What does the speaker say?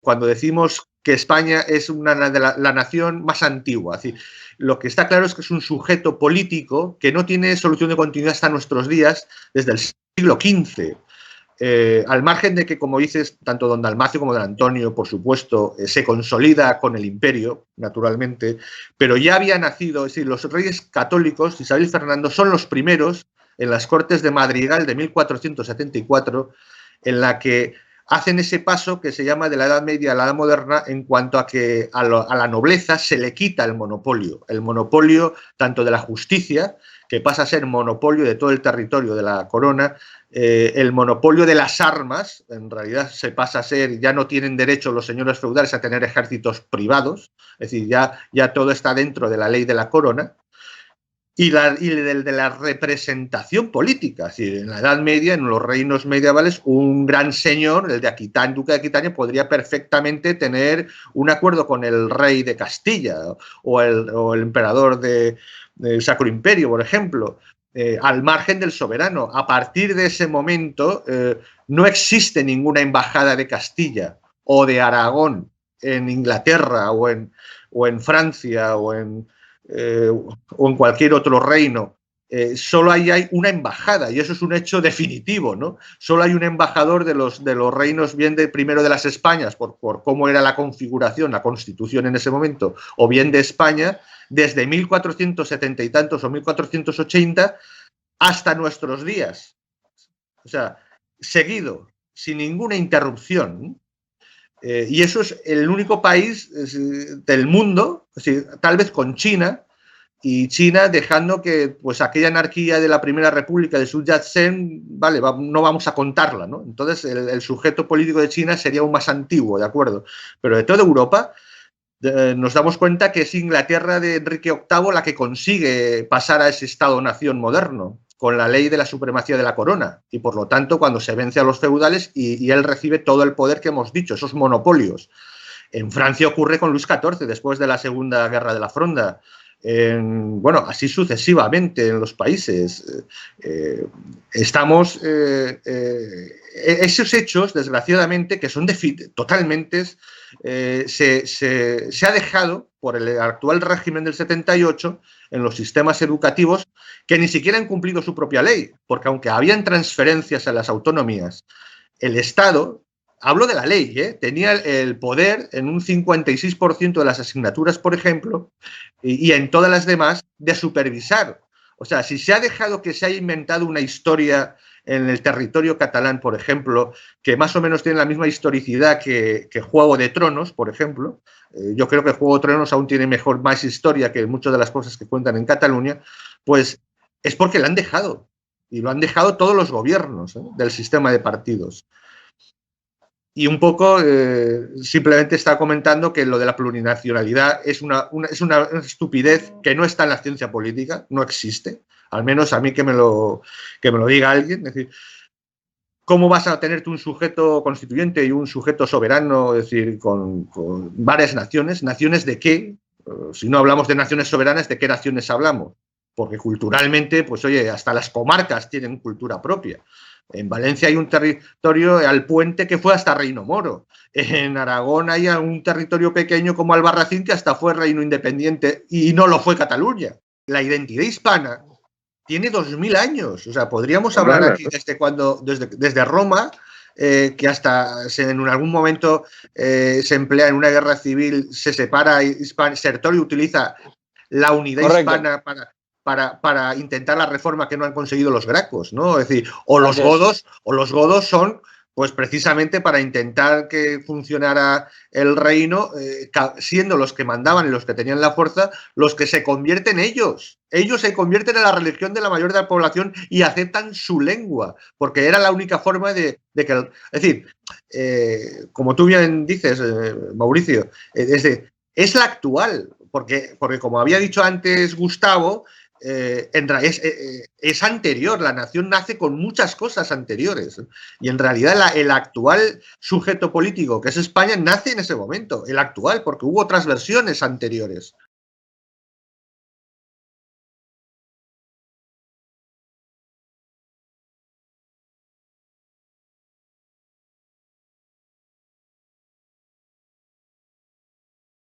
cuando decimos que España es la nación más antigua. Es decir, lo que está claro es que es un sujeto político que no tiene solución de continuidad hasta nuestros días desde el siglo XV. Al margen de que, como dices, tanto don Dalmacio como don Antonio, por supuesto, se consolida con el imperio, naturalmente, pero ya había nacido, es decir, los reyes católicos, Isabel y Fernando, son los primeros en las Cortes de Madrigal de 1474, en la que hacen ese paso que se llama de la Edad Media a la Edad Moderna, en cuanto a que a la nobleza se le quita el monopolio tanto de la justicia, que pasa a ser monopolio de todo el territorio de la corona, el monopolio de las armas, en realidad se pasa a ser, ya no tienen derecho los señores feudales a tener ejércitos privados, es decir, ya todo está dentro de la ley de la corona, y de la representación política. Es decir, en la Edad Media, en los reinos medievales, un gran señor, el de Aquitania, duque de Aquitania, podría perfectamente tener un acuerdo con el rey de Castilla o el emperador del Sacro Imperio, por ejemplo, al margen del soberano. A partir de ese momento no existe ninguna embajada de Castilla o de Aragón en Inglaterra o en Francia o en cualquier otro reino. Solo hay una embajada, y eso es un hecho definitivo, ¿no? Solo hay un embajador de los reinos, bien primero de las Españas, por cómo era la configuración, la constitución en ese momento, o bien de España, desde 1470 y tantos o 1480 hasta nuestros días. O sea, seguido, sin ninguna interrupción. Y eso es el único país del mundo, tal vez con China, y China dejando que pues aquella anarquía de la Primera República de Sun Yat-sen, vale, no vamos a contarla, ¿no? Entonces el sujeto político de China sería aún más antiguo, ¿de acuerdo? Pero de toda Europa nos damos cuenta que es Inglaterra de Enrique VIII la que consigue pasar a ese Estado-nación moderno, con la ley de la supremacía de la corona, y por lo tanto cuando se vence a los feudales y él recibe todo el poder que hemos dicho, esos monopolios. En Francia ocurre con Luis XIV, después de la Segunda Guerra de la Fronda. Bueno, así sucesivamente en los países. Esos hechos, desgraciadamente, que son totalmente, se ha dejado por el actual régimen del 78 en los sistemas educativos que ni siquiera han cumplido su propia ley, porque aunque habían transferencias a las autonomías, el Estado, hablo de la ley, tenía el poder en un 56% de las asignaturas, por ejemplo, y en todas las demás, de supervisar. O sea, si se ha dejado que se haya inventado una historia en el territorio catalán, por ejemplo, que más o menos tiene la misma historicidad que Juego de Tronos, por ejemplo, yo creo que Juego de Tronos aún tiene más historia que muchas de las cosas que cuentan en Cataluña, pues es porque la han dejado, y lo han dejado todos los gobiernos del sistema de partidos. Y un poco simplemente está comentando que lo de la plurinacionalidad es una estupidez que no está en la ciencia política, no existe, al menos a mí que me lo diga alguien. Es decir, ¿cómo vas a tenerte un sujeto constituyente y un sujeto soberano, es decir, con varias naciones? ¿Naciones de qué? Si no hablamos de naciones soberanas, ¿de qué naciones hablamos? Porque culturalmente, pues oye, hasta las comarcas tienen cultura propia. En Valencia hay un territorio al puente que fue hasta Reino Moro. En Aragón hay un territorio pequeño como Albarracín que hasta fue reino independiente y no lo fue Cataluña. La identidad hispana tiene 2000 años. O sea, podríamos hablar aquí desde Roma, que hasta en algún momento se emplea en una guerra civil, se separa, Sertorio utiliza la unidad hispana para intentar la reforma que no han conseguido los gracos, ¿no? Es decir, los godos son, pues precisamente para intentar que funcionara el reino, siendo los que mandaban y los que tenían la fuerza, los que se convierten ellos. Ellos se convierten en la religión de la mayoría de la población y aceptan su lengua, porque era la única forma de que... Es decir, como tú bien dices, Mauricio, es la actual, porque como había dicho antes Gustavo, es anterior, la nación nace con muchas cosas anteriores y en realidad el actual sujeto político que es España nace en ese momento, el actual, porque hubo otras versiones anteriores.